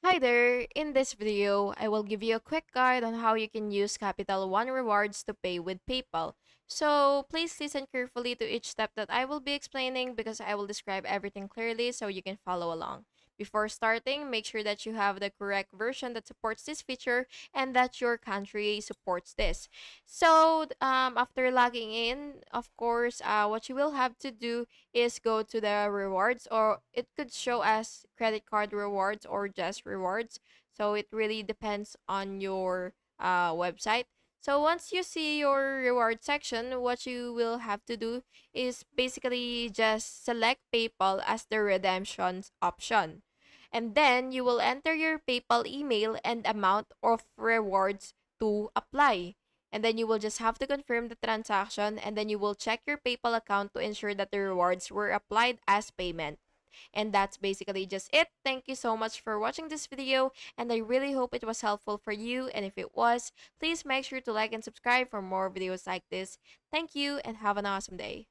Hi there! In this video, I will give you a quick guide on how you can use Capital One rewards to pay with PayPal. So please listen carefully to each step that I will be explaining because I will describe everything clearly so you can follow along. Before starting, make sure that you have the correct version that supports this feature and that your country supports this. After logging in, of course, what you will have to do is go to the rewards, or it could show as credit card rewards or just rewards. So it really depends on your website. So once you see your reward section, what you will have to do is basically just select PayPal as the redemption option. And then you will enter your PayPal email and amount of rewards to apply. And then you will just have to confirm the transaction, and then you will check your PayPal account to ensure that the rewards were applied as payment. And that's basically just it. Thank you so much for watching this video, and I really hope it was helpful for you. And if it was, please make sure to like and subscribe for more videos like this. Thank you and have an awesome day.